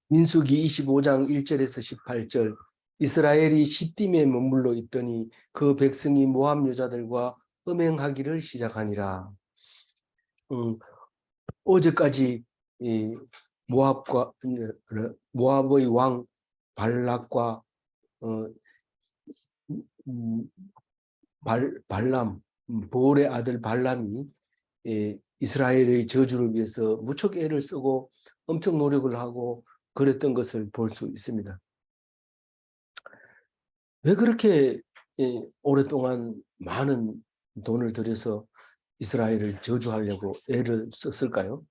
민수기 25장 1절에서 18절 이스라엘이 시딤에 머물러 있더니 그 백성이 모압 여자들과 음행하기를 시작하니라. 어제까지 이 모압의 왕 발락과 발람 보올의 아들 발람이 이스라엘의 저주를 위해서 무척 애를 쓰고 엄청 노력을 하고 그랬던 것을 볼 수 있습니다. 왜 그렇게 오랫동안 많은 돈을 들여서 이스라엘을 저주하려고 애를 썼을까요?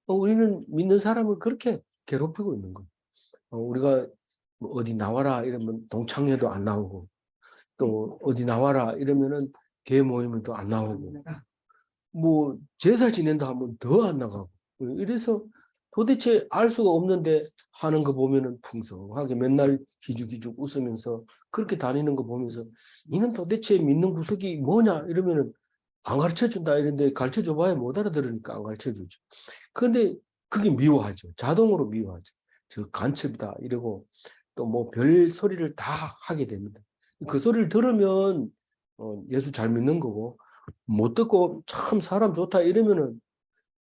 우리는 믿는 사람을 그렇게 괴롭히고 있는 거예요. 우리가 어디 나와라 이러면 동창회도 안 나오고, 또 어디 나와라 이러면은 개 모임은 또 안 나오고, 뭐 제사 지낸다 하면 더 안 나가고, 이래서 도대체 알 수가 없는데 하는 거 보면은 풍성하게 맨날 기죽기죽 웃으면서 그렇게 다니는 거 보면서 이는 도대체 믿는 구석이 뭐냐 이러면은 안 가르쳐 준다 이런데 가르쳐 줘봐야 못 알아들으니까 안 가르쳐 주죠. 그런데 그게 미워하죠. 자동으로 미워하죠. 저 간첩이다 이러고 또 뭐 별 소리를 다 하게 됩니다. 그 소리를 들으면 예수 잘 믿는 거고, 못 듣고 참 사람 좋다 이러면은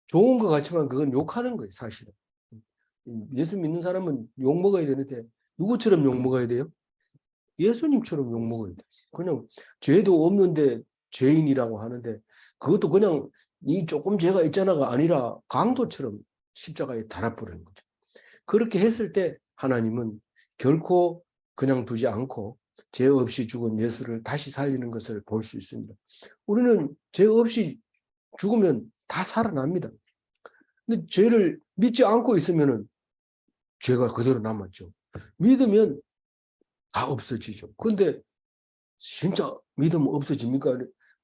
좋은 것 같지만 그건 욕하는 거예요, 사실은. 예수 믿는 사람은 욕 먹어야 되는데 누구처럼 욕 먹어야 돼요? 예수님처럼 욕 먹어야 돼요. 그냥 죄도 없는데 죄인이라고 하는데 그것도 그냥 이 조금 죄가 있잖아가 아니라 강도처럼 십자가에 달아버리는 거죠. 그렇게 했을 때 하나님은 결코 그냥 두지 않고 죄 없이 죽은 예수를 다시 살리는 것을 볼 수 있습니다. 우리는 죄 없이 죽으면 다 살아납니다. 근데 죄를 믿지 않고 있으면은 죄가 그대로 남았죠. 믿으면 다 없어지죠. 근데 진짜 믿으면 없어집니까?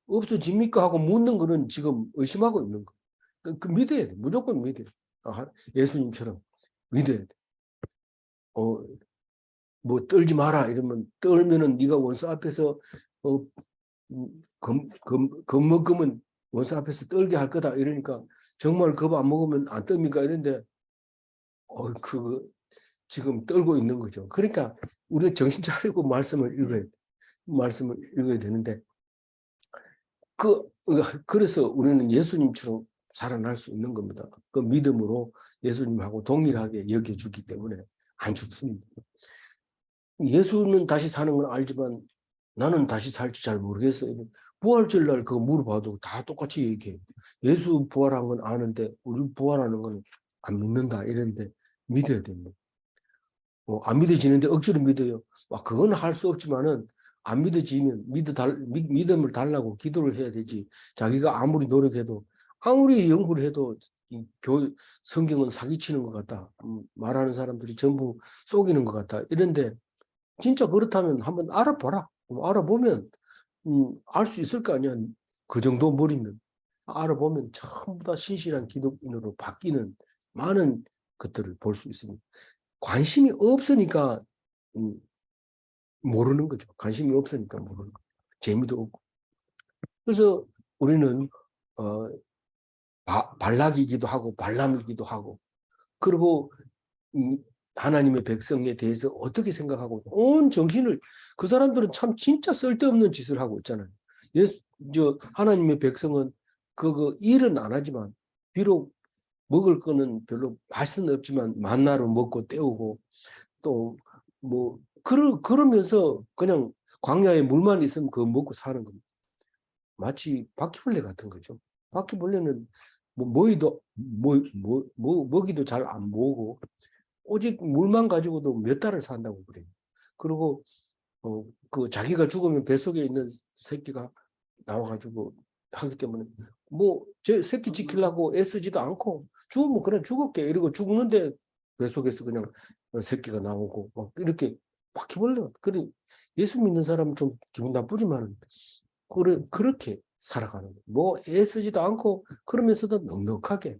없어집니까? 하고 묻는 거는 지금 의심하고 있는 거. 그 믿어야 돼. 무조건 믿어야 돼. 예수님처럼 믿어야 돼. 뭐 떨지 마라 이러면 떨면은 네가 원수 앞에서 겁먹으면 원수 앞에서 떨게 할 거다 이러니까 정말 겁 안 먹으면 안 떱니까 이런데 그 지금 떨고 있는 거죠. 그러니까 우리가 정신 차리고 말씀을 읽어야 되는데 그래서 우리는 예수님처럼 살아날 수 있는 겁니다. 그 믿음으로 예수님하고 동일하게 여겨주기 때문에 안 죽습니다. 예수는 다시 사는 건 알지만 나는 다시 살지 잘 모르겠어요. 부활절 날 그거 물어봐도 다 똑같이 얘기해. 예수 부활한 건 아는데 우리 부활하는 건 안 믿는다 이랬는데 믿어야 됩니다. 안 믿어지는데 억지로 믿어요. 그건 할 수 없지만은 안 믿어지면 믿음을 달라고 기도를 해야 되지. 자기가 아무리 노력해도 아무리 연구를 해도 성경은 사기치는 것 같다. 말하는 사람들이 전부 속이는 것 같다. 이런데 진짜 그렇다면 한번 알아보라. 알아보면 알 수 있을 거 아니야. 그 정도 머리면. 알아보면 전부 다 신실한 기독인으로 바뀌는 많은 것들을 볼 수 있습니다. 관심이 없으니까 모르는 거죠. 관심이 없으니까 모르는 거죠. 재미도 없고. 그래서 우리는 발락이기도 하고 발람이기도 하고 그리고 하나님의 백성에 대해서 어떻게 생각하고 온 정신을 그 사람들은 참 진짜 쓸데없는 짓을 하고 있잖아요. 하나님의 백성은 그 일은 안 하지만 비록 먹을 거는 별로 맛은 없지만 만나로 먹고 때우고 또 뭐 그러면서 그냥 광야에 물만 있으면 그거 먹고 사는 겁니다. 마치 바퀴벌레 같은 거죠. 바퀴벌레는 먹이도 잘 안 모으고 오직 물만 가지고도 몇 달을 산다고 그래요. 그리고 그 자기가 죽으면 뱃속에 있는 새끼가 나와가지고 하기 때문에 제 새끼 지키려고 애쓰지도 않고 죽으면 그냥 죽을게 이러고 죽는데 뱃속에서 그냥 새끼가 나오고 막 이렇게 바퀴벌레. 그래 예수 믿는 사람은 좀 기분 나쁘지만 그렇게 살아가는 거예요. 애쓰지도 않고 그러면서도 넉넉하게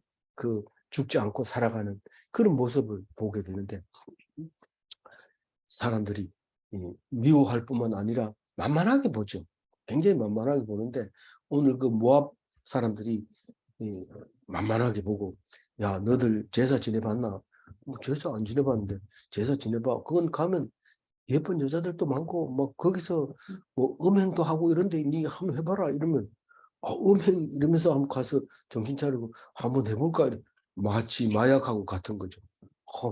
죽지 않고 살아가는 그런 모습을 보게 되는데 사람들이 미워할 뿐만 아니라 만만하게 보죠. 굉장히 만만하게 보는데 오늘 그 모압 사람들이 만만하게 보고 야 너들 제사 지내봤나? 뭐 제사 안 지내봤는데 제사 지내봐. 그건 가면 예쁜 여자들도 많고 뭐 거기서 뭐 음행도 하고 이런데 니 한번 해봐라 이러면 음행 이러면서 한번 가서 정신 차리고 한번 해볼까 이래. 마치 마약하고 같은 거죠.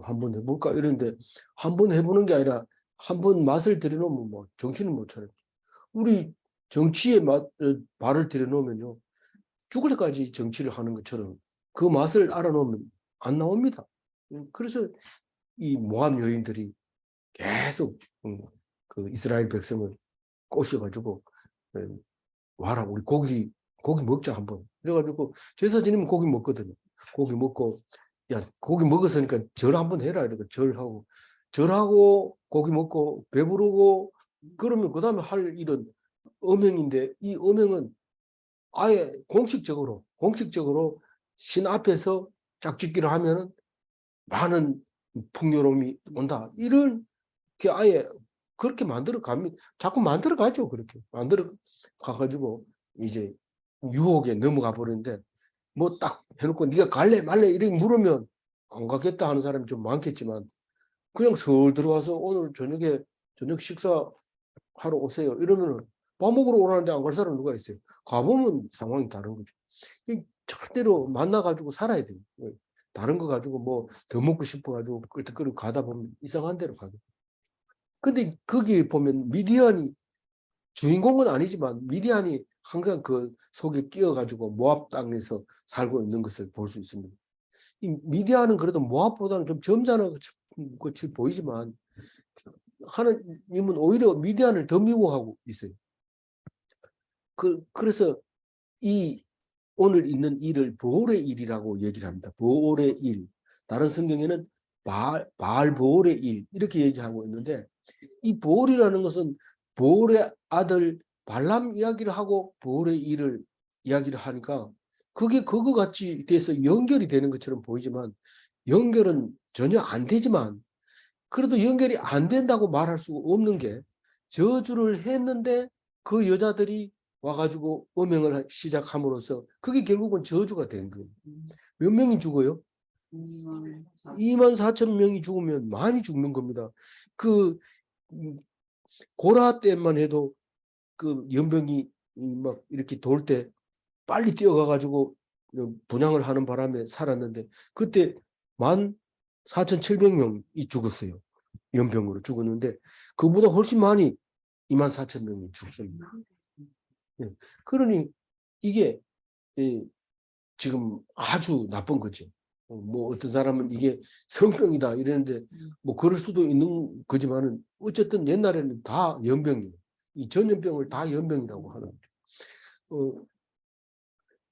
한번 해볼까 이런데 한번 해보는 게 아니라 한번 맛을 들여놓으면 뭐 정신을 못 차려. 우리 정치에 발을 들여놓으면요 죽을 때까지 정치를 하는 것처럼 그 맛을 알아놓으면 안 나옵니다. 그래서 이 모압 여인들이 계속 그 이스라엘 백성을 꼬셔가지고 와라 우리 고기 먹자 한번 그래가지고 제사 지내면 고기 먹거든요. 고기 먹고 야 고기 먹었으니까 절 한번 해라 이러고 절하고 고기 먹고 배부르고 그러면 그 다음에 할 일은 음행인데 이 음행은 아예 공식적으로 신 앞에서 짝짓기를 하면은 많은 풍요로움이 온다. 이런 게 아예 그렇게 만들어 가면 자꾸 만들어 가죠. 그렇게 만들어 가가지고 이제 유혹에 넘어가 버리는데 뭐 딱 해놓고 네가 갈래 말래 이렇게 물으면 안 가겠다 하는 사람이 좀 많겠지만 그냥 서울 들어와서 오늘 저녁에 저녁 식사 하러 오세요. 이러면은 밥 먹으러 오라는데 안 갈 사람 누가 있어요? 가보면 상황이 다른 거죠. 절대로 만나가지고 살아야 돼요. 다른 거 가지고 뭐 더 먹고 싶어가지고 끌떡끌떡 가다 보면 이상한 데로 가게. 근데 거기 보면 미디안이 주인공은 아니지만 미디안이 항상 그 속에 끼어가지고 모압 땅에서 살고 있는 것을 볼 수 있습니다. 이 미디안은 그래도 모압보다는 좀 점잖은 것이 보이지만 하나님은 오히려 미디안을 더 미워하고 있어요. 그래서 이 오늘 있는 일을 보올의 일이라고 얘기를 합니다. 보올의 일. 다른 성경에는 바알 보올의 일 이렇게 얘기하고 있는데 이 보올이라는 것은 보올의 아들 발람 이야기를 하고 보올의 일을 이야기를 하니까 그게 그거 같이 돼서 연결이 되는 것처럼 보이지만 연결은 전혀 안 되지만 그래도 연결이 안 된다고 말할 수 없는 게 저주를 했는데 그 여자들이 와가지고 음행을 시작함으로써 그게 결국은 저주가 된 거예요. 몇 명이 죽어요? 2만 4천 명이 죽으면 많이 죽는 겁니다. 그 고라 때만 해도 그 연병이 막 이렇게 돌 때 빨리 뛰어가가지고 분양을 하는 바람에 살았는데 그때 14,700명이 죽었어요. 연병으로 죽었는데 그보다 훨씬 많이 24,000명이 죽습니다. 예. 그러니 이게 지금 아주 나쁜 거죠. 뭐 어떤 사람은 이게 성병이다 이러는데 뭐 그럴 수도 있는 거지만은 어쨌든 옛날에는 다 연병이에요. 이 전염병을 다 연병이라고 하는 거죠.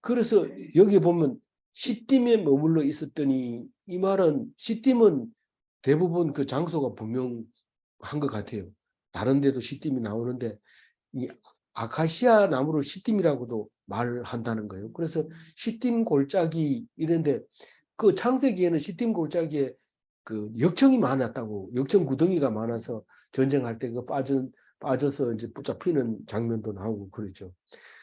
그래서 여기 보면 시딤에 머물러 있었더니 이 말은 시딤은 대부분 그 장소가 분명한 것 같아요. 다른 데도 시딤이 나오는데 이 아카시아 나무를 시딤이라고도 말을 한다는 거예요. 그래서 시딤 골짜기 이런데 그 창세기에는 시딤 골짜기에 그 역청이 많았다고 역청 구덩이가 많아서 전쟁할 때 그 빠져서 이제 붙잡히는 장면도 나오고 그러죠.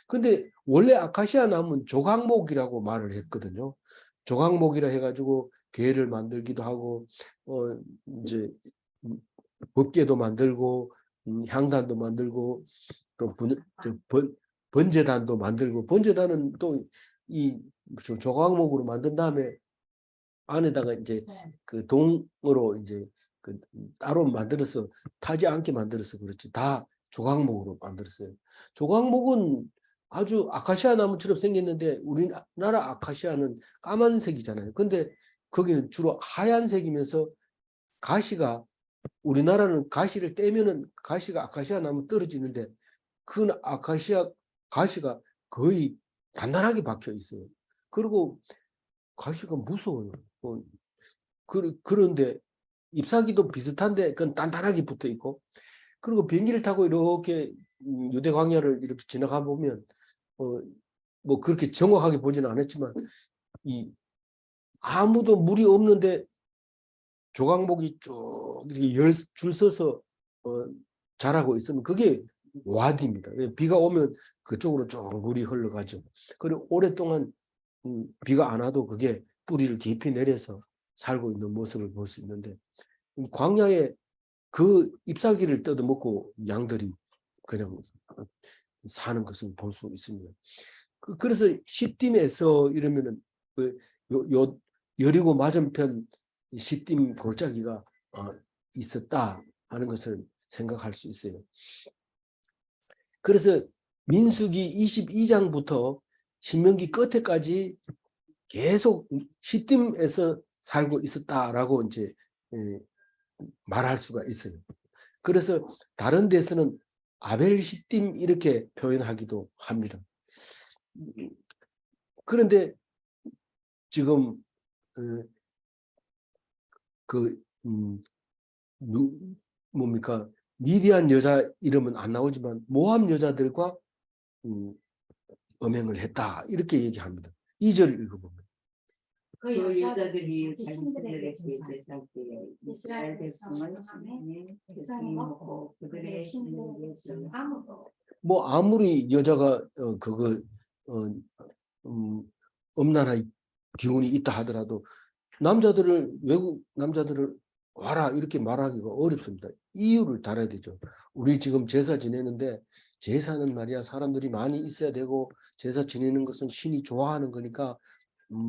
근데 원래 아카시아 나무는 조각목이라고 말을 했거든요. 조각목이라 해가지고 괴를 만들기도 하고 이제 법궤도 만들고 향단도 만들고 또 번제단도 만들고 번제단은 또 이 조각목으로 만든 다음에 안에다가 이제 그 동으로 이제 그 따로 만들어서 타지 않게 만들어서 그렇지 다 조각목으로 만들었어요. 조각목은 아주 아카시아 나무처럼 생겼는데 우리나라 아카시아는 까만색이잖아요. 근데 거기는 주로 하얀색이면서 가시가 우리나라는 가시를 떼면은 가시가 아카시아 나무 떨어지는데 그 아카시아 가시가 거의 단단하게 박혀 있어요. 그리고 가시가 무서워요. 그런데 잎사귀도 비슷한데 그건 단단하게 붙어 있고 그리고 비행기를 타고 이렇게 유대 광야를 이렇게 지나가 보면 뭐 그렇게 정확하게 보지는 않았지만 이 아무도 물이 없는데 조각목이 쭉 줄 서서 자라고 있으면 그게 와디입니다. 비가 오면 그쪽으로 쭉 물이 흘러가죠. 그리고 오랫동안 비가 안 와도 그게 뿌리를 깊이 내려서 살고 있는 모습을 볼 수 있는데 광야에 그 잎사귀를 뜯어먹고 양들이 그냥 사는 것을 볼 수 있습니다. 그래서 시딤에서 이러면은 요 여리고 맞은편 시딤 골짜기가 있었다 하는 것을 생각할 수 있어요. 그래서 민수기 22장부터 신명기 끝에까지 계속 시딤에서 살고 있었다라고 이제 말할 수가 있어요. 그래서 다른 데서는 아벨 시딤 이렇게 표현하기도 합니다. 그런데 지금 뭡니까 미디안 여자 이름은 안 나오지만 모함 여자들과 음행을 했다 이렇게 얘기합니다. 2절 읽어보면 그 여자들이 자신들에게 제사할 때에 이스라엘 백성을 향해 백성이 먹고 그들의 신들에게 아무도 뭐 아무리 여자가 음란한 기운이 있다 하더라도 외국 남자들을 와라 이렇게 말하기가 어렵습니다. 이유를 달아야 되죠. 우리 지금 제사 지내는데 제사는 말이야 사람들이 많이 있어야 되고 제사 지내는 것은 신이 좋아하는 거니까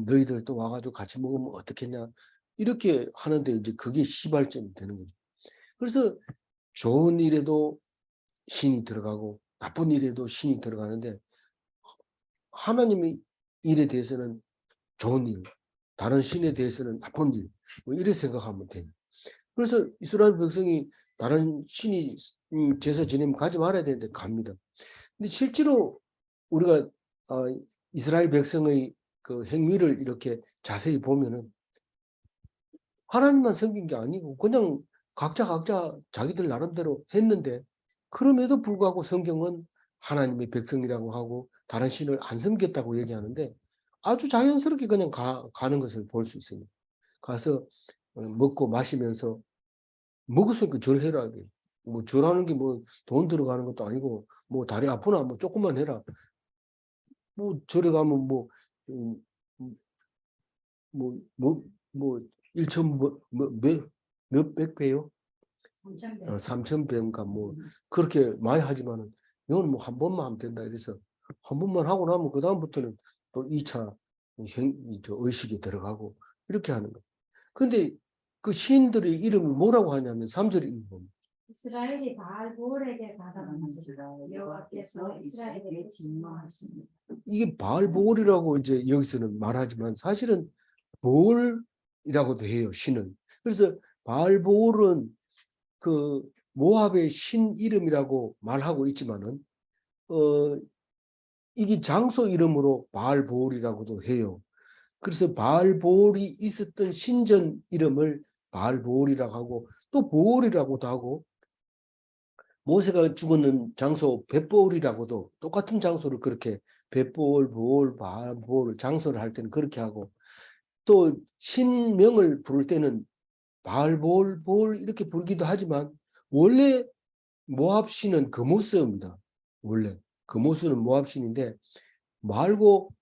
너희들 또 와가지고 같이 먹으면 어떻겠냐 이렇게 하는데 이제 그게 시발점이 되는 거죠. 그래서 좋은 일에도 신이 들어가고 나쁜 일에도 신이 들어가는데 하나님의 일에 대해서는 좋은 일, 다른 신에 대해서는 나쁜 일, 뭐 이렇게 생각하면 돼요. 그래서 이스라엘 백성이 다른 신이 제사 지내면 가지 말아야 되는데 갑니다. 근데 실제로 우리가 이스라엘 백성의 그 행위를 이렇게 자세히 보면은 하나님만 섬긴 게 아니고 그냥 각자 자기들 나름대로 했는데 그럼에도 불구하고 성경은 하나님의 백성이라고 하고 다른 신을 안 섬겼다고 얘기하는데 아주 자연스럽게 그냥 가는 것을 볼 수 있습니다. 가서 먹고 마시면서 먹었으니까 절해라. 뭐 절하는 게 뭐 돈 들어가는 것도 아니고 뭐 다리 아프나 뭐 조금만 해라. 뭐 절에 가면 뭐 1천 몇백 배요? 3천 배인가 뭐 그렇게 많이 하지만은 이건 뭐 한 번만 하면 된다 이래서 한 번만 하고 나면 그 다음부터는 또 2차 의식에 들어가고 이렇게 하는 거예요. 근데 그 시인들의 이름을 뭐라고 하냐면 3절에 읽어보면 이스라엘이 바알볼에게 가담하시라 여호와께서 이스라엘에게 진노하십니다. 이게 바알볼이라고 이제 여기서는 말하지만 사실은 볼이라고도 해요 신은. 그래서 바알볼은 그 모압의 신 이름이라고 말하고 있지만은 이게 장소 이름으로 바알볼이라고도 해요. 그래서 바알볼이 있었던 신전 이름을 바알볼이라고 하고 또 보올이라고도 하고 모세가 죽었는 장소 벳보올이라고도 똑같은 장소를 그렇게 벳보올, 보올, 바알볼 장소를 할 때는 그렇게 하고 또 신명을 부를 때는 바알볼, 볼 이렇게 부르기도 하지만 원래 모압 신은 그모스입니다. 원래 그모스는 모압 신인데 말고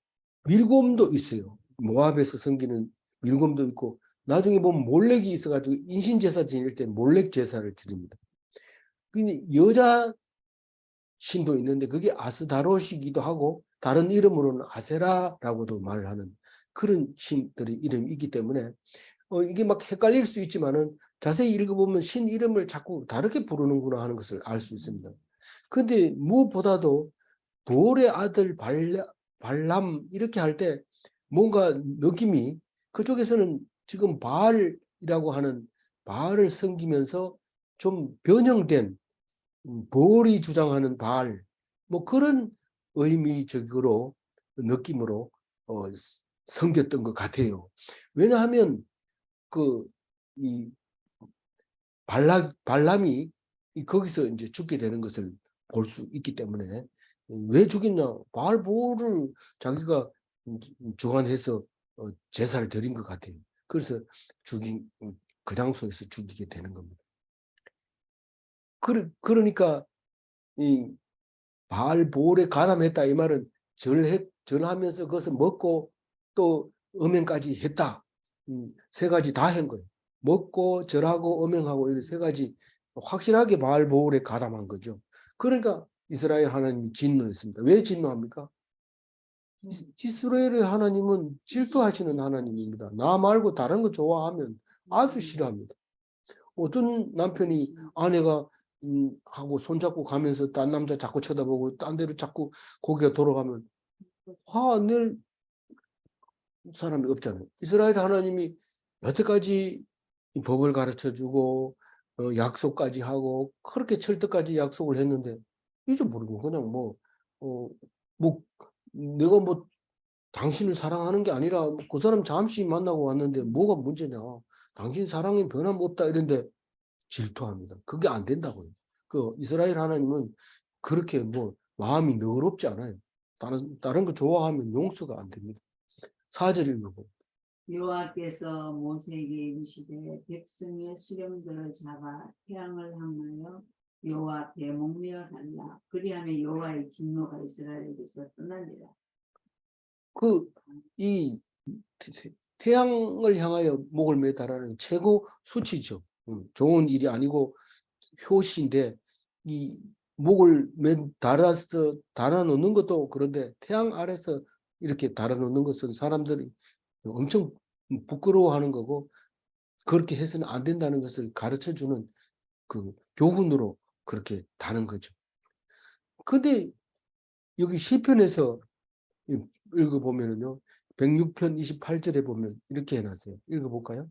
밀곰도 있어요. 모압에서 섬기는 밀곰도 있고 나중에 보면 몰렉이 있어가지고 인신제사 지낼 때 몰렉 제사를 드립니다. 근데 여자 신도 있는데 그게 아스다롯이기도 하고 다른 이름으로는 아세라라고도 말하는 그런 신들의 이름이 있기 때문에 이게 막 헷갈릴 수 있지만은 자세히 읽어보면 신 이름을 자꾸 다르게 부르는구나 하는 것을 알 수 있습니다. 그런데 무엇보다도 보올의 아들 발람 이렇게 할 때 뭔가 느낌이 그쪽에서는 지금 바알이라고 하는 바알을 섬기면서 좀 변형된 보올이 주장하는 바알 뭐 그런 의미적으로 느낌으로 섬겼던 것 같아요. 왜냐하면 이 발람이 거기서 이제 죽게 되는 것을 볼 수 있기 때문에 왜 죽였냐? 바알보를 자기가 주관해서 제사를 드린 것 같아요. 그래서 그 장소에서 죽이게 되는 겁니다. 그러니까 이 바알볼에 가담했다 이 말은 절하면서 그것을 먹고 또 음행까지 했다 세 가지 다 한 거예요. 먹고 절하고 음행하고 이런 세 가지 확실하게 바알 보울에 가담한 거죠. 그러니까 이스라엘 하나님이 진노했습니다. 왜 진노합니까? 이스라엘의 하나님은 질투하시는 하나님입니다. 나 말고 다른 거 좋아하면 아주 싫어합니다. 어떤 남편이 아내가 하고 손잡고 가면서 딴 남자 자꾸 쳐다보고 딴 데로 자꾸 고개가 돌아가면 화낼 사람이 없잖아요. 이스라엘 하나님이 여태까지 이 법을 가르쳐주고 약속까지 하고 그렇게 철떡까지 약속을 했는데 이제 모르고 그냥 뭐 내가 뭐 당신을 사랑하는 게 아니라 그 사람 잠시 만나고 왔는데 뭐가 문제냐. 당신 사랑에 변함없다 이런데 질투합니다. 그게 안 된다고요. 그 이스라엘 하나님은 그렇게 뭐 마음이 너그럽지 않아요. 다른 거 좋아하면 용서가 안 됩니다. 4절 읽어보. 여호와께서 모세에게 이르시되 백성의 수령들을 잡아 태양을 향하여 여호와 앞에 목매어 달라. 그리하면 여호와의 진노가 이스라엘에게서 떠나리라. 이 태양을 향하여 목을 매달라는 최고 수치죠. 좋은 일이 아니고 효시인데 이 목을 달아놓는 것도 그런데 태양 아래서 이렇게 달아놓는 것은 사람들이 엄청 부끄러워하는 거고 그렇게 해서는 안 된다는 것을 가르쳐주는 그 교훈으로 그렇게 다는 거죠. 근데 여기 시편에서 읽어보면은요, 106편 28절에 보면 이렇게 해놨어요. 읽어볼까요?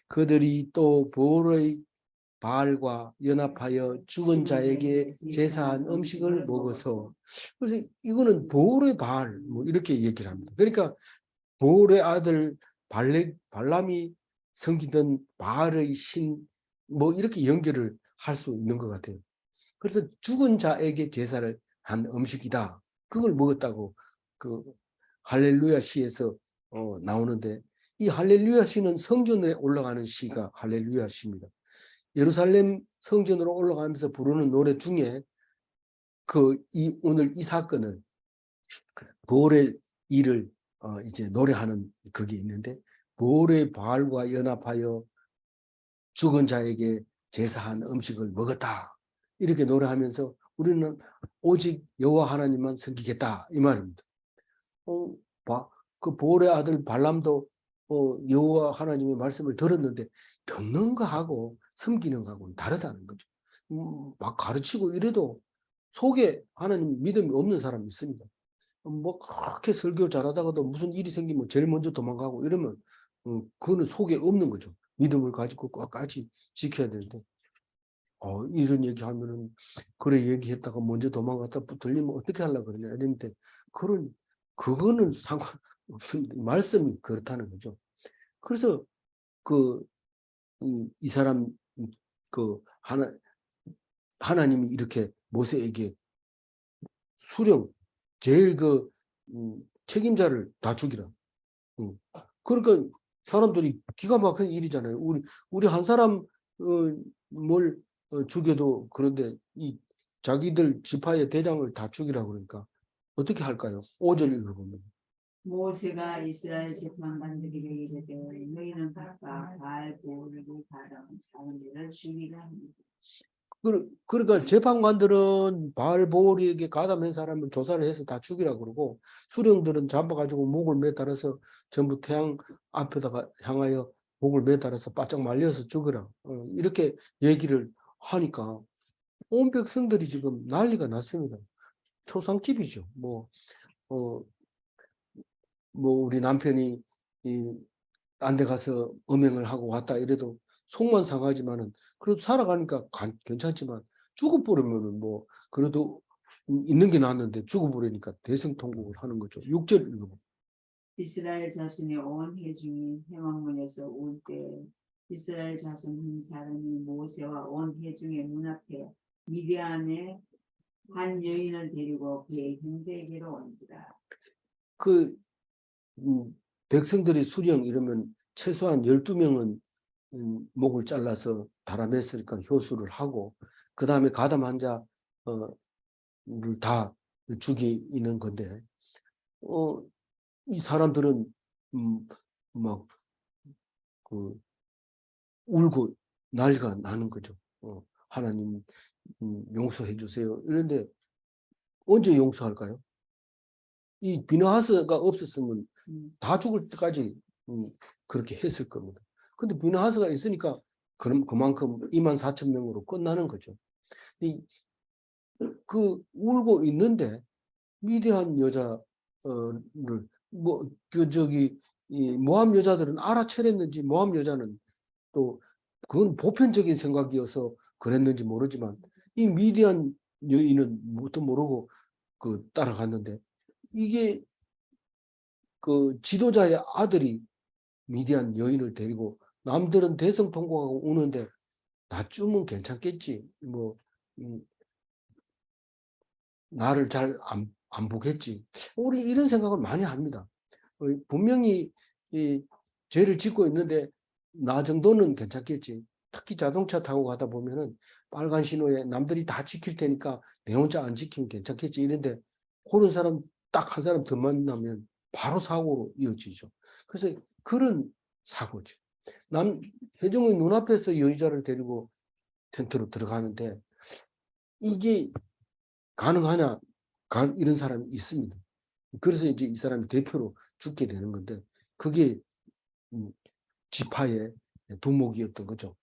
그들이 또 볼의 바알과 연합하여 죽은 자에게 제사한 음식을 먹어서, 그래서 이거는 볼의 바알 뭐 이렇게 얘기를 합니다. 그러니까 볼의 아들 발람이 섬기던 바알의 신 뭐 이렇게 연결을 할 수 있는 것 같아요. 그래서 죽은 자에게 제사를 한 음식이다. 그걸 먹었다고 그 할렐루야 시에서 나오는데 이 할렐루야 시는 성전에 올라가는 시가 할렐루야 시입니다. 예루살렘 성전으로 올라가면서 부르는 노래 중에 오늘 이 사건을 볼의 일을 이제 노래하는 그게 있는데 볼의 바알과 연합하여 죽은 자에게 제사한 음식을 먹었다. 이렇게 노래하면서 우리는 오직 여호와 하나님만 섬기겠다 이 말입니다. 그 보울의 아들 발람도 여호와 하나님의 말씀을 들었는데 듣는 거하고 섬기는 거하고는 다르다는 거죠. 막 가르치고 이래도 속에 하나님 믿음이 없는 사람이 있습니다. 뭐 그렇게 설교 잘하다가도 무슨 일이 생기면 제일 먼저 도망가고 이러면 그거는 속에 없는 거죠. 믿음을 가지고 끝까지 지켜야 되는데 이런 얘기하면은 그래 얘기했다가 먼저 도망갔다 들리면 어떻게 하려고 그러냐 이랬는데 그거는 상관없는 말씀이 그렇다는 거죠. 그래서 이 사람 하나님이 이렇게 모세에게 수령 제일 책임자를 다 죽이라. 그러니까 사람들이 기가 막힌 일이잖아요. 우리 한 사람 뭘 죽여도 그런데 이 자기들 지파의 대장을 다 죽이라고 그러니까 어떻게 할까요? 5절 읽어보면. 모세가 이스라엘 재판관들에게 이르되 너희는 각각 바알 보울에게 가담한 사람들을 죽이라 합니다. 그러니까 재판관들은 바알 보울에게 가담한 사람을 조사를 해서 다 죽이라고 그러고 수령들은 잡아가지고 목을 매달아서 전부 태양 앞에다가 향하여 목을 매달아서 바짝 말려서 죽으라 이렇게 얘기를 하니까 온 백성들이 지금 난리가 났습니다. 초상집이죠. 우리 남편이 딴 데 가서 음행을 하고 왔다 이래도 속만 상하지만은 그래도 살아가니까 괜찮지만 죽어버리면은 그래도 있는 게 낫는데 죽어버리니까 대성통곡을 하는 거죠. 6절 읽어봐. 이스라엘 자손이 온 회중이 회막문에서 올 때 이스라엘 자손 한 사람이 모세와 온 회중의 문 앞에 미디안의 한 여인을 데리고 그의 형제에게로 온지라. 백성들이 수령 이러면 최소한 12명은 목을 잘라서 달아맸으니까 효수를 하고 그 다음에 가담 환자를 다 죽이는 건데 이 사람들은 막 그 울고 난리가 나는 거죠. 하나님 용서해 주세요. 이런데 언제 용서할까요? 이 비느하스가 없었으면 다 죽을 때까지 그렇게 했을 겁니다. 근데 비느하스가 있으니까 그럼 그만큼 24,000명으로 끝나는 거죠. 그 울고 있는데 미디안 여자를 이 모함 여자들은 알아채렸는지 모함 여자는 또 그건 보편적인 생각이어서 그랬는지 모르지만 이 미디안 여인은 뭣도 모르고 그 따라갔는데 이게 그 지도자의 아들이 미디안 여인을 데리고 남들은 대성통곡하고 우는데 나쯤은 괜찮겠지. 뭐 나를 잘 안 보겠지. 우리 이런 생각을 많이 합니다. 분명히 이 죄를 짓고 있는데 나 정도는 괜찮겠지. 특히 자동차 타고 가다 보면은 빨간 신호에 남들이 다 지킬 테니까 내 혼자 안 지키면 괜찮겠지. 이런데 그런 사람 딱 한 사람 더 만나면 바로 사고로 이어지죠. 그래서 그런 사고죠. 혜정의 눈앞에서 여의자를 데리고 텐트로 들어가는데 이게 가능하냐? 이런 사람이 있습니다. 그래서 이제 이 사람이 대표로 죽게 되는 건데 그게 지파의 두목이었던 거죠.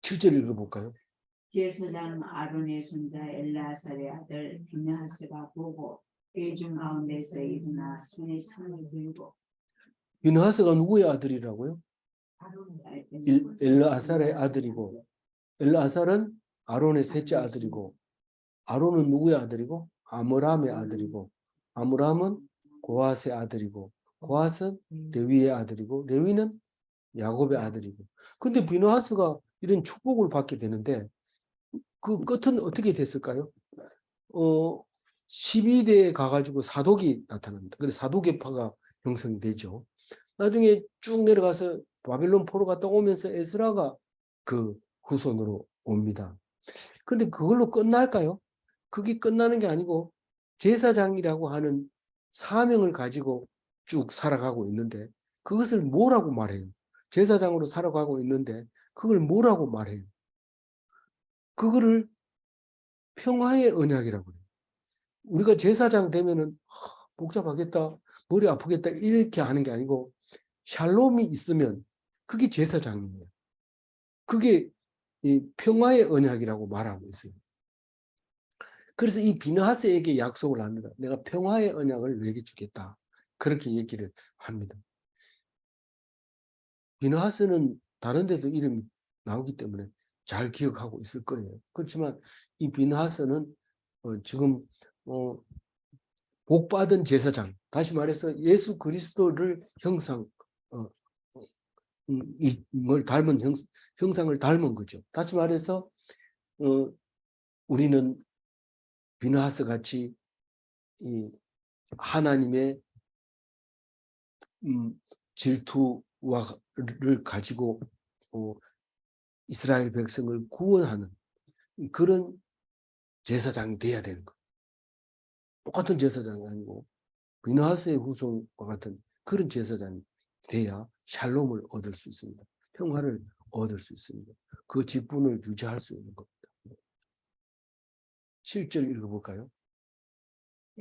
7절 읽어볼까요? 제사장 아론의 손자 엘라살의 아들 비느하스가 보고 회중 가운데서 일어나 손에 창을 들고. 비느하스가 누구의 아들이라고요? 엘라살의 아들이고, 엘라살은 아론의 셋째 아들이고, 아론은 누구의 아들이고? 아므람의 아들이고, 아므람은 고핫의 아들이고, 고핫은 레위의 아들이고, 레위는 야곱의 아들이고. 근데 비느하스가 이런 축복을 받게 되는데 그 끝은 어떻게 됐을까요? 12대에 가가지고 사독이 나타납니다. 그래서 사독계파가 형성이 되죠. 나중에 쭉 내려가서 바빌론 포로 갔다 오면서 에스라가 그 후손으로 옵니다. 근데 그걸로 끝날까요? 그게 끝나는 게 아니고 제사장이라고 하는 사명을 가지고 쭉 살아가고 있는데 그것을 뭐라고 말해요? 제사장으로 살아가고 있는데 그걸 뭐라고 말해요? 그거를 평화의 언약이라고 해요. 우리가 제사장 되면은 복잡하겠다, 머리 아프겠다 이렇게 하는 게 아니고 샬롬이 있으면 그게 제사장이에요. 그게 이 평화의 언약이라고 말하고 있어요. 그래서 이 비느하스에게 약속을 합니다. 내가 평화의 언약을 너에게 주겠다. 그렇게 얘기를 합니다. 비느하스는 다른 데도 이름이 나오기 때문에 잘 기억하고 있을 거예요. 그렇지만 이 비느하스는 지금 복받은 제사장, 다시 말해서 예수 그리스도를 이걸 닮은 형상을 닮은 거죠. 다시 말해서 우리는 비느하스 같이 이 하나님의 질투를 가지고 이스라엘 백성을 구원하는 그런 제사장이 돼야 되는 거예요. 똑같은 제사장이 아니고 비느하스의 후손과 같은 그런 제사장이 돼야 샬롬을 얻을 수 있습니다. 평화를 얻을 수 있습니다. 그 직분을 유지할 수 있는 겁니다. 7절 읽어볼까요?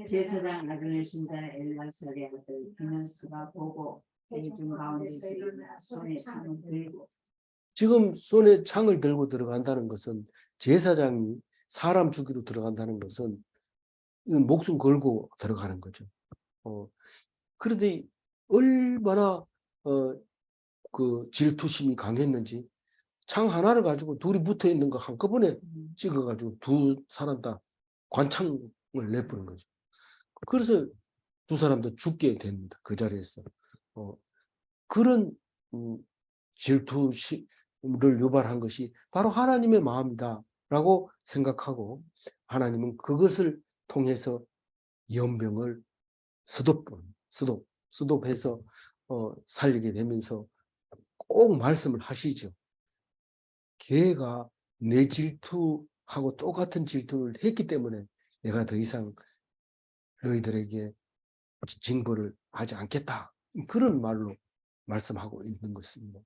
제사장 아론의 손자 엘라살의 아들 비느하스가 보고 회중 가운데서 일어나 손에 창을 들고. 지금 손에 창을 들고 들어간다는 것은 제사장이 사람 죽이로 들어간다는 것은 이건 목숨 걸고 들어가는 거죠. 그런데 얼마나 그 질투심이 강했는지 창 하나를 가지고 둘이 붙어 있는 거 한꺼번에 찍어가지고 두 사람 다 관창을 내버린 거죠. 그래서 두 사람도 죽게 됩니다. 그 자리에서. 그런 질투를 유발한 것이 바로 하나님의 마음이다라고 생각하고 하나님은 그것을 통해서 연병을 수독해서 살리게 되면서 꼭 말씀을 하시죠. 걔가 내 질투하고 똑같은 질투를 했기 때문에 내가 더 이상 너희들에게 징벌을 하지 않겠다. 그런 말로 말씀하고 있는 것입니다.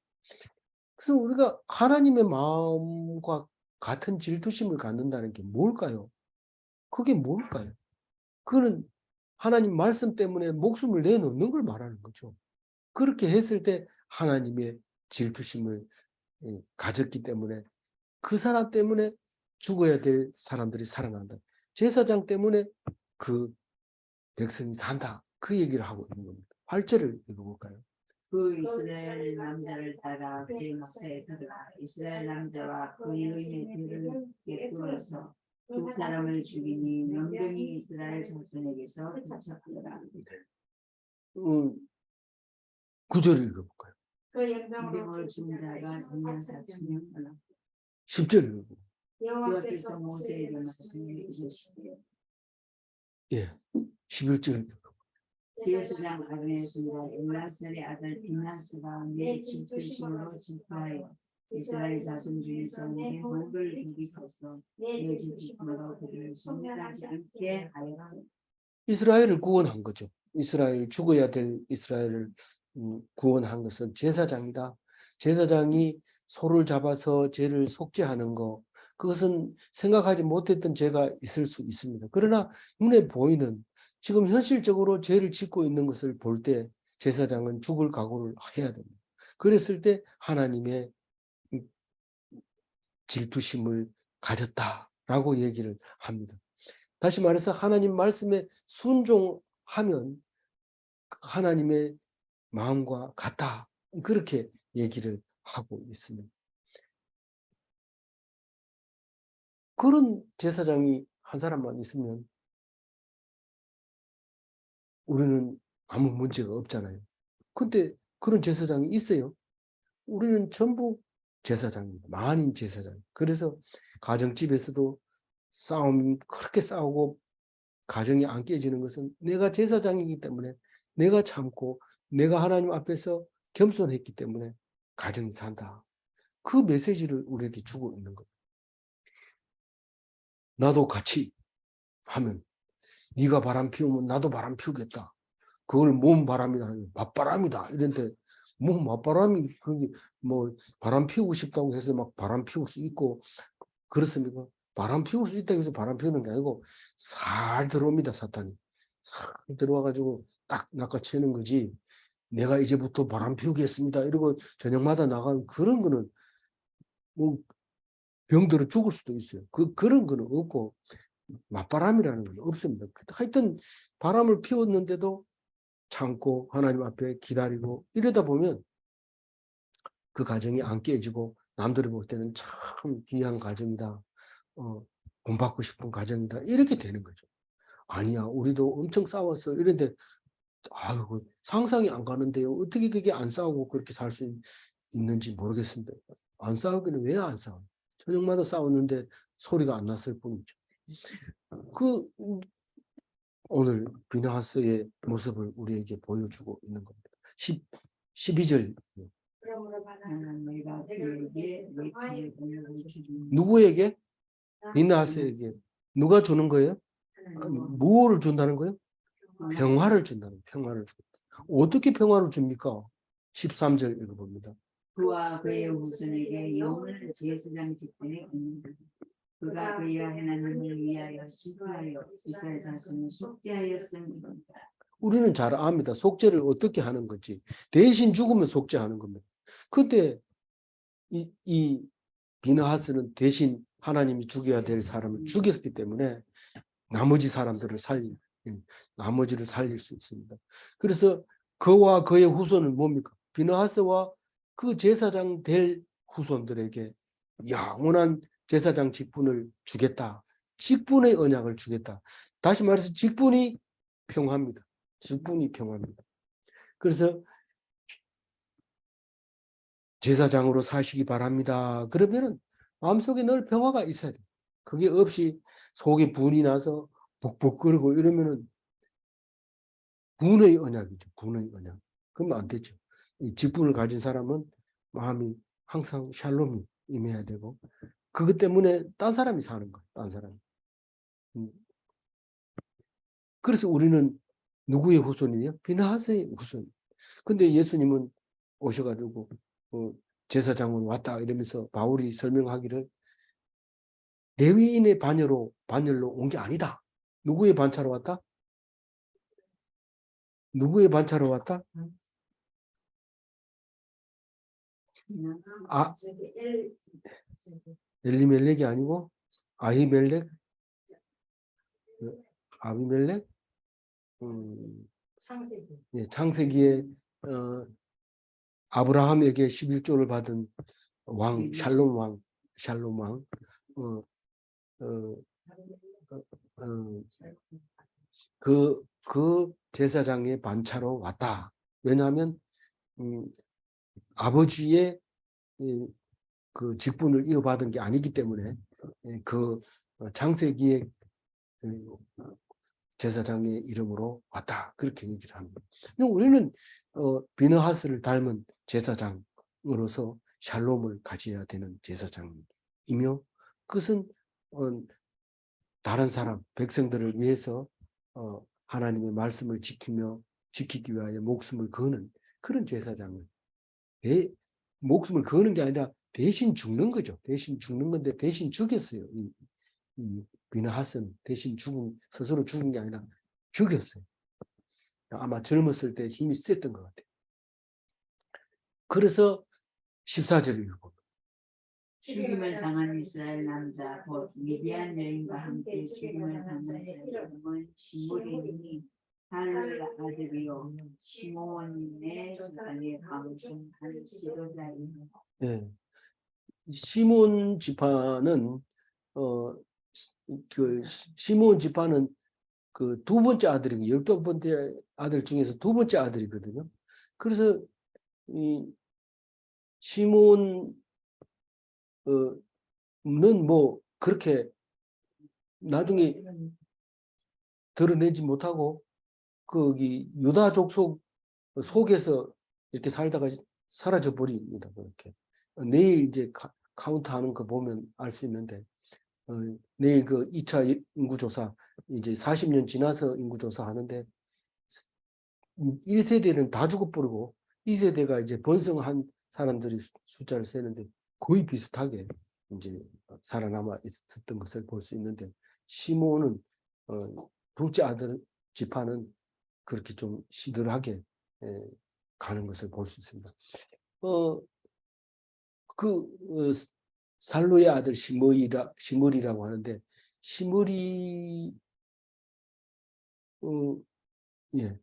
그래서 우리가 하나님의 마음과 같은 질투심을 갖는다는 게 뭘까요? 그게 뭘까요? 그거는 하나님 말씀 때문에 목숨을 내놓는 걸 말하는 거죠. 그렇게 했을 때 하나님의 질투심을 가졌기 때문에 그 사람 때문에 죽어야 될 사람들이 살아난다. 제사장 때문에 그 백성이 산다. 그 얘기를 하고 있는 겁니다. 8절을 읽어볼까요? 그 이스라엘 남자를 따라 그의 막사에 들어가 이스라엘 남자와 그 여인의 뒤를 꿰뚫어서 두 사람을 죽이니 명령이 이스라엘 자손에게서 붙잡히더라. 9절을 읽어볼까요? 그 영광으로 명을 준 자가 있는 사람이었구나. 10절을 읽어볼까요? 여호와께서 모세에게 말씀해 이르시되 예, 11절. 제사장 아론의 손자 엘라살의 아들 빈하스가 내 질투심으로 질투하여 이스라엘 자손 중에서 내 목을 돌이켜서 내 질투심으로 그들을 섬멸하지 않게 하여 이스라엘을 구원한 거죠. 이스라엘, 죽어야 될 이스라엘을 구원한 것은 제사장이다. 제사장이 소를 잡아서 죄를 속죄하는 거, 그것은 생각하지 못했던 죄가 있을 수 있습니다. 그러나 눈에 보이는, 지금 현실적으로 죄를 짓고 있는 것을 볼 때 제사장은 죽을 각오를 해야 됩니다. 그랬을 때 하나님의 질투심을 가졌다라고 얘기를 합니다. 다시 말해서 하나님 말씀에 순종하면 하나님의 마음과 같다. 그렇게 얘기를 하고 있습니다. 그런 제사장이 한 사람만 있으면 우리는 아무 문제가 없잖아요. 근데 그런 제사장이 있어요. 우리는 전부 제사장입니다. 만인 제사장. 그래서 가정집에서도 싸움, 그렇게 싸우고 가정이 안 깨지는 것은 내가 제사장이기 때문에 내가 참고 내가 하나님 앞에서 겸손했기 때문에 가정이 산다. 그 메시지를 우리에게 주고 있는 겁니다. 나도 같이 하면 네가 바람 피우면 나도 바람 피우겠다. 그걸 몸 바람이다. 맞바람이다. 이런데 뭐 맞바람이 그게 뭐 바람 피우고 싶다고 해서 막 바람 피울 수 있고 그렇습니까? 바람 피울 수 있다고 해서 바람 피우는 게 아니고 살 들어옵니다. 사탄이. 살 들어와가지고 딱 낚아채는 거지. 내가 이제부터 바람 피우겠습니다. 이러고 저녁마다 나가는 그런 거는 뭐 병들어 죽을 수도 있어요. 그런 거는 없고 맞바람이라는 건 없습니다. 하여튼 바람을 피웠는데도 참고 하나님 앞에 기다리고 이러다 보면 그 가정이 안 깨지고 남들이 볼 때는 참 귀한 가정이다. 본받고 싶은 가정이다. 이렇게 되는 거죠. 아니야, 우리도 엄청 싸웠어. 이런데 아이고 상상이 안 가는데요. 어떻게 그게 안 싸우고 그렇게 살 수 있는지 모르겠습니다. 안 싸우기는 왜 안 싸워? 저녁마다 싸웠는데 소리가 안 났을 뿐이죠. 그 오늘 비나하스의 모습을 우리에게 보여주고 있는 겁니다. 12절. 그러므로 바라 내가 그에게 내 편을 주니 누구에게? 비나하스에게. 누가 주는 거예요? 무엇을 준다는 거예요? 평화를 준다는 평화를 준다. 어떻게 평화를 줍니까? 13절 읽어봅니다. 그와 그의 후손에게 영원한 제사장 직분이 없는다. 그가 그의 하나님을 위하여 지도하여 이스라엘 자손을 속죄하였습니다. 우리는 잘 압니다. 속죄를 어떻게 하는 건지. 대신 죽으면 속죄하는 겁니다. 근데 이 비나하스는 대신 하나님이 죽여야 될 사람을 죽였기 때문에 나머지 사람들을 나머지를 살릴 수 있습니다. 그래서 그와 그의 후손은 뭡니까? 비나하스와 그 제사장 될 후손들에게 영원한 제사장 직분을 주겠다. 직분의 언약을 주겠다. 다시 말해서 직분이 평화입니다. 직분이 평화입니다. 그래서 제사장으로 사시기 바랍니다. 그러면은 마음속에 늘 평화가 있어야 돼요. 그게 없이 속에 분이 나서 북북거리고 이러면은 분의 언약이죠. 분의 언약. 그러면 안 되죠. 이 직분을 가진 사람은 마음이 항상 샬롬이 임해야 되고 그것 때문에 딴 사람이 사는 거예요. 딴 사람이. 그래서 우리는 누구의 후손이에요? 비나하스의 후손. 근데 예수님은 오셔가지고 제사장은 왔다 이러면서 바울이 설명하기를 레위인의 반열로 온 게 아니다. 누구의 반차로 왔다? 누구의 반차로 왔다? 아, 엘리멜렉이 아니고 아히멜렉, 아비멜렉, 창세기. 예, 창세기에 아브라함에게 11조를 받은 왕 샬롬 왕, 어, 어, 그 제사장의 반차로 왔다. 왜냐하면 아버지의 그 직분을 이어받은 게 아니기 때문에 그 창세기의 제사장의 이름으로 왔다. 그렇게 얘기를 합니다. 근데 우리는 비느하스를 닮은 제사장으로서 샬롬을 가져야 되는 제사장이며 그것은 다른 사람, 백성들을 위해서 하나님의 말씀을 지키기 위하여 목숨을 거는 그런 제사장을 목숨을 거는 게 아니라 대신 죽는 거죠. 대신 죽는 건데 대신 죽였어요. 이 비느하스는 대신 스스로 죽은 게 아니라 죽였어요. 아마 젊었을 때 힘이 셌던 것 같아요. 그래서 14절을 읽고 죽임을 당한 이스라엘 남자 곧 미디안 여인과 함께 죽임을 당한 사람은 시므리니 할의 아들이요 시므온의 조상의 방송한 지도자이며. 예. 시몬 지파는 그 시몬 지파는 그 두 번째 아들이고 12번째 아들 중에서 두 번째 아들이거든요. 그래서 이 시몬은 뭐 그렇게 나중에 드러내지 못하고 거기 유다 족속 속에서 이렇게 살다가 사라져 버립니다. 그렇게 내일 이제 카운트하는 거 보면 알 수 있는데 내일 그 2차 인구조사 이제 40년 지나서 인구조사 하는데 1세대는 다 죽어버리고 2세대가 이제 번성한 사람들이 숫자를 세는데 거의 비슷하게 이제 살아남아 있었던 것을 볼 수 있는데 시몬은 둘째 아들 지파는 그렇게 좀 시들하게 가는 것을 볼 수 있습니다. 살루의 아들 시므리라고 하는데 시므리 예,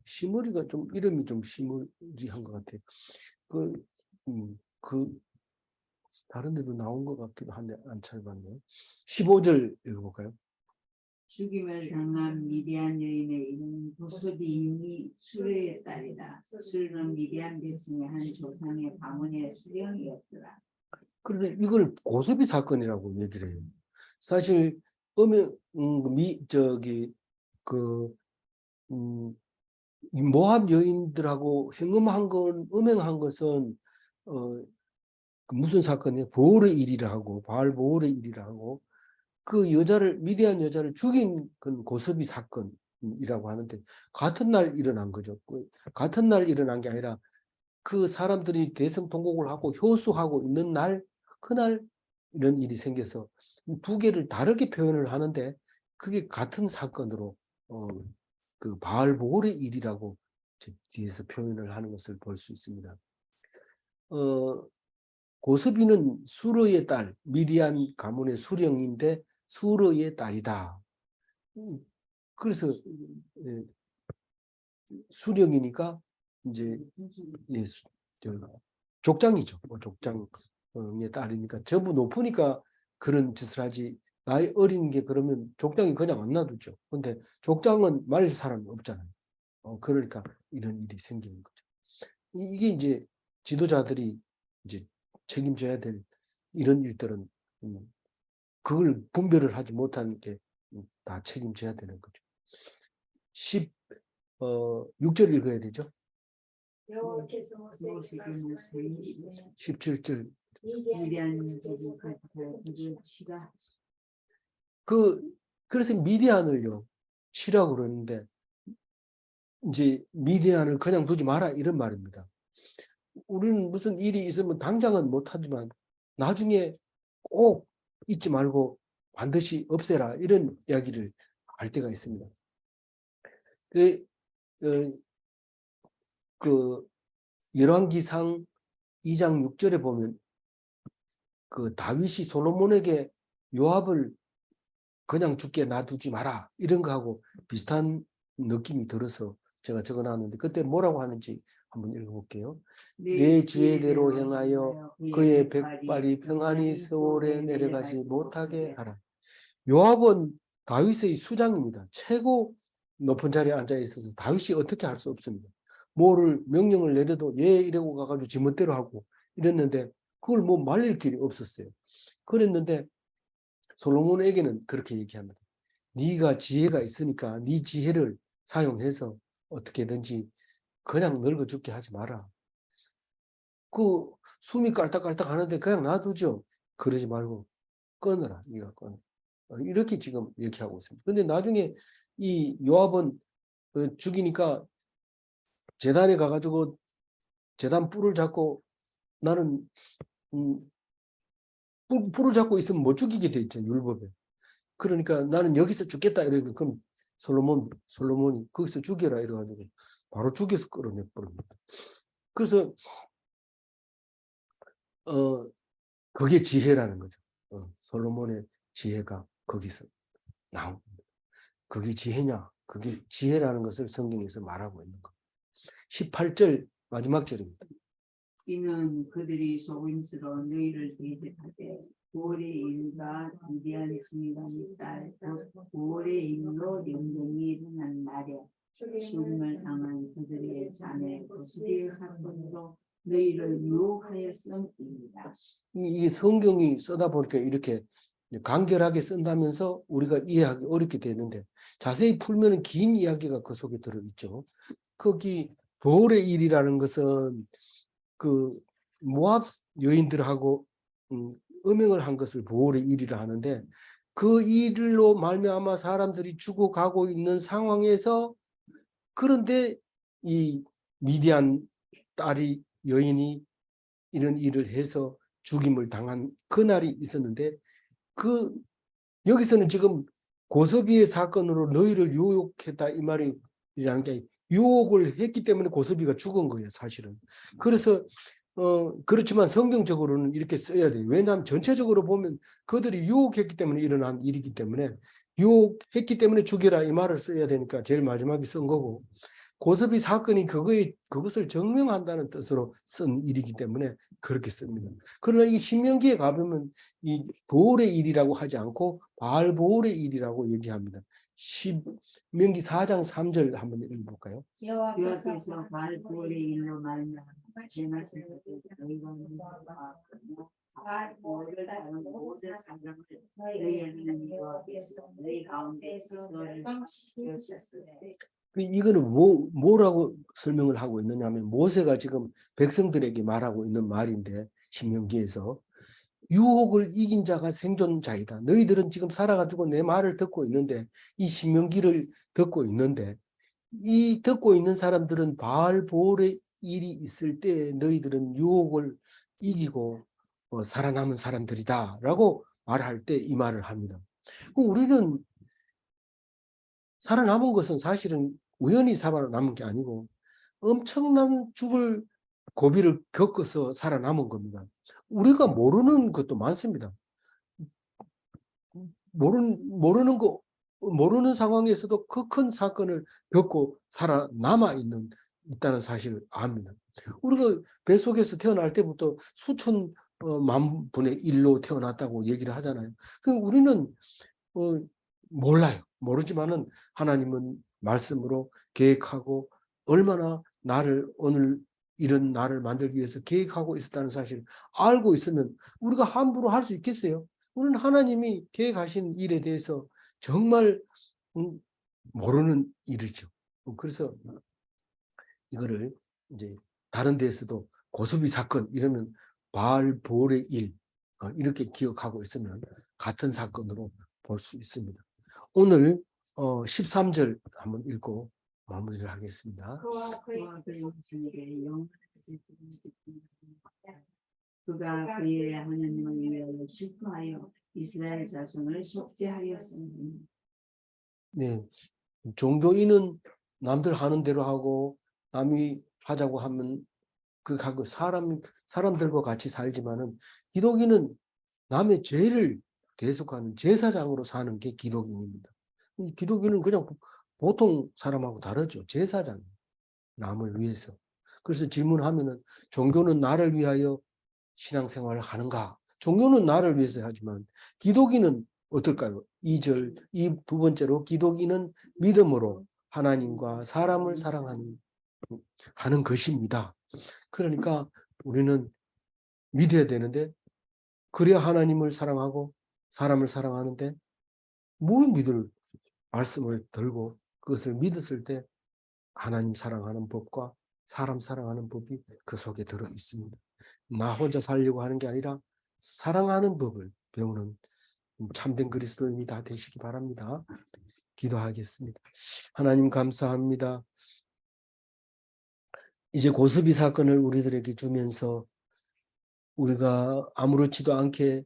시므리가 좀 이름이 좀 시므리한 것 같아요. 다른 데도 나온 것 같기도 한데 안 찾아봤네요. 15절 읽어볼까요? 죽임을 당한 미디안 여인의 이름은 고스비이니 수르의 딸이다. 수르는 미디안 백성의 한 조상의 가문의 수령이었더라. 그런데 이걸 고스비 사건이라고 얘기를 해요. 사실 모압 여인들하고 음행한 것은 무슨 사건이에요? 바알 보올의 일이라 하고 그 여자를 미디안 여자를 죽인 건 고스비 사건이라고 하는데 같은 날 일어난 거죠. 같은 날 일어난 게 아니라 그 사람들이 대성통곡을 하고 효수하고 있는 날 그날 이런 일이 생겨서 두 개를 다르게 표현을 하는데 그게 같은 사건으로 그 바알 보올의 일이라고 뒤에서 표현을 하는 것을 볼 수 있습니다. 고스비는 수르의 딸, 미디안 가문의 수령인데 수르의 딸이다. 그래서 수령이니까 이제 족장이죠. 족장의 딸이니까 저부 높으니까 그런 짓을 하지. 나이 어린 게 그러면 족장이 그냥 안 놔두죠. 근데 족장은 말릴 사람이 없잖아요. 그러니까 이런 일이 생기는 거죠. 이게 이제 지도자들이 이제 책임져야 될 이런 일들은 그걸 분별을 하지 못한 게 다 책임져야 되는 거죠. 6절 읽어야 되죠. 여호와께서 17절. 미디안 족속을 치라. 그래서 미디안을요 치라고 그러는데 이제 미디안을 그냥 두지 마라 이런 말입니다. 우리는 무슨 일이 있으면 당장은 못하지만 나중에 꼭 잊지 말고 반드시 없애라 이런 이야기를 할 때가 있습니다. 그 열왕기상 2장 6절에 보면 그 다윗이 솔로몬에게 요압을 그냥 죽게 놔두지 마라 이런 거하고 비슷한 느낌이 들어서 제가 적어놨는데 그때 뭐라고 하는지 한번 읽어볼게요. 내 지혜대로 행하여 그의 백발이 평안히 서울에 내려가지 못하게 하라. 요압은 다윗의 수장입니다. 최고 높은 자리에 앉아 있어서 다윗이 어떻게 할 수 없습니다. 뭐를 명령을 내려도 예 이러고 가가지고 지멋대로 하고 이랬는데 그걸 뭐 말릴 길이 없었어요. 그랬는데 솔로몬에게는 그렇게 얘기합니다. 네가 지혜가 있으니까 네 지혜를 사용해서 어떻게든지 그냥 늙어 죽게 하지 마라. 그 숨이 깔딱깔딱 하는데 그냥 놔두죠. 그러지 말고 끊어라. 네가 끊어. 이렇게 지금 얘기하고 있습니다. 근데 나중에 이 요압은 죽이니까 제단에 가가지고 제단 뿔을 잡고 나는 뿔을 잡고 있으면 못 죽이게 돼 있죠. 율법에. 그러니까 나는 여기서 죽겠다 이러니까 그럼 솔로몬이 거기서 죽여라 이래가지고 바로 죽여서 끌어내 버립니다. 그래서 그게 지혜라는 거죠. 솔로몬의 지혜가 거기서 나온 겁니다. 그게 지혜냐? 그게 지혜라는 것을 성경에서 말하고 있는 것. 18절 마지막 절입니다. 이는 그들이 소임스러운 너희를 대접하되 고을의 일과 위대한 승리감이 딸 고을의 일로 연병이 일어난 날에 죽음을 당한 그들의 자네 고스비의 사건으로 너희를 유혹하였음이니라. 이 성경이 쓰다 보니까 이렇게 간결하게 쓴다면서 우리가 이해하기 어렵게 되는데 자세히 풀면 긴 이야기가 그 속에 들어있죠. 거기 보홀의 일이라는 것은 그 모압 여인들하고 음행을 한 것을 보홀의 일이라 하는데 그 일로 말미암아 사람들이 죽어가고 있는 상황에서 그런데 이 미디안 딸이 여인이 이런 일을 해서 죽임을 당한 그날이 있었는데 그 여기서는 지금 고서비의 사건으로 너희를 유혹했다 이 말이라는 게 유혹을 했기 때문에 고서비가 죽은 거예요 사실은. 그래서 그렇지만 성경적으로는 이렇게 써야 돼요. 왜냐하면 전체적으로 보면 그들이 유혹했기 때문에 일어난 일이기 때문에 유혹했기 때문에 죽여라 이 말을 써야 되니까 제일 마지막에 쓴 거고 고서비 사건이 그것을 증명한다는 뜻으로 쓴 일이기 때문에 그렇게 씁니다. 그러나 이 신명기에 가보면 이 보홀의 일이라고 하지 않고 바알보홀의 일이라고 얘기합니다. 신명기 4장 3절 한번 읽어볼까요? 여호와께서 바알보올의 일로 말미암아 제맛을 너희가 바알보올을 다른 모든 사람을 너희에게는 여호와께서 너희 가운데서 너를 지으셨으되 이거는 뭐라고 설명을 하고 있느냐 하면 모세가 지금 백성들에게 말하고 있는 말인데 신명기에서 유혹을 이긴 자가 생존자이다. 너희들은 지금 살아가지고 내 말을 듣고 있는데 이 신명기를 듣고 있는데 이 듣고 있는 사람들은 바알보올의 일이 있을 때 너희들은 유혹을 이기고 살아남은 사람들이다 라고 말할 때 이 말을 합니다. 우리는 살아남은 것은 사실은 우연히 살아남은 게 아니고 엄청난 죽을 고비를 겪어서 살아남은 겁니다. 우리가 모르는 것도 많습니다. 모르는 상황에서도 그 큰 사건을 겪고 살아남아 있다는 사실을 압니다. 우리가 뱃속에서 태어날 때부터 수천 만 분의 1로 태어났다고 얘기를 하잖아요. 우리는 몰라요. 모르지만은 하나님은 말씀으로 계획하고 얼마나 오늘 이런 날을 만들기 위해서 계획하고 있었다는 사실을 알고 있으면 우리가 함부로 할 수 있겠어요? 우리는 하나님이 계획하신 일에 대해서 정말 모르는 일이죠. 그래서 이거를 이제 다른 데에서도 고수비 사건 이러면 바알보올의 일 이렇게 기억하고 있으면 같은 사건으로 볼 수 있습니다. 오늘 13절 한번 읽고 마무리를 하겠습니다. 그와 그의 자손에게 영원한 그가 그의 하나님을 위하여 실패하여 이스라엘 자손을 속죄하였으니. 네. 종교인은 남들 하는 대로 하고 남이 하자고 하면 그렇게 하고 사람들과 같이 살지만은 기독인은 남의 죄를 대속하는 제사장으로 사는 게 기독인입니다. 기독인은 그냥 보통 사람하고 다르죠. 제사장. 남을 위해서. 그래서 질문하면은 종교는 나를 위하여 신앙생활을 하는가? 종교는 나를 위해서 하지만 기독인은 어떨까요? 2절, 이 두 번째로 기독인은 믿음으로 하나님과 사람을 사랑하는 하는 것입니다. 그러니까 우리는 믿어야 되는데 그래야 하나님을 사랑하고 사람을 사랑하는데 뭘 믿을 말씀을 들고 그것을 믿었을 때 하나님 사랑하는 법과 사람 사랑하는 법이 그 속에 들어 있습니다. 나 혼자 살려고 하는 게 아니라 사랑하는 법을 배우는 참된 그리스도인이 다 되시기 바랍니다. 기도하겠습니다. 하나님 감사합니다. 이제 고스비 사건을 우리들에게 주면서 우리가 아무렇지도 않게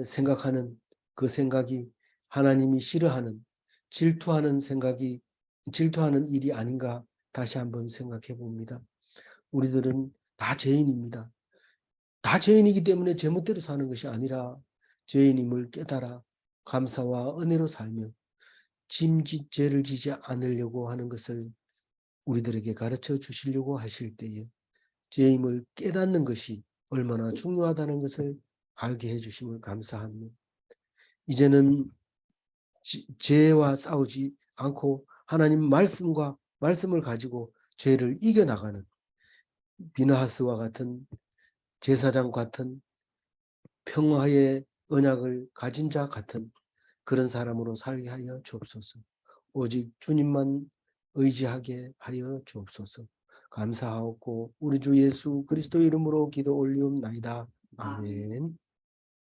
생각하는 그 생각이 하나님이 싫어하는 질투하는 일이 아닌가 다시 한번 생각해 봅니다. 우리들은 다 죄인입니다. 다 죄인이기 때문에 제멋대로 사는 것이 아니라 죄인임을 깨달아 감사와 은혜로 살며 죄를 지지 않으려고 하는 것을 우리들에게 가르쳐 주시려고 하실 때에 죄임을 깨닫는 것이 얼마나 중요하다는 것을 알게 해주심을 감사하며 이제는 죄와 싸우지 않고 하나님 말씀을 가지고 죄를 이겨나가는 비느하스와 같은 제사장 같은 평화의 언약을 가진 자 같은 그런 사람으로 살게 하여 주옵소서. 오직 주님만 의지하게 하여 주옵소서. 감사하고 우리 주 예수 그리스도 이름으로 기도 올리옵나이다. 아멘.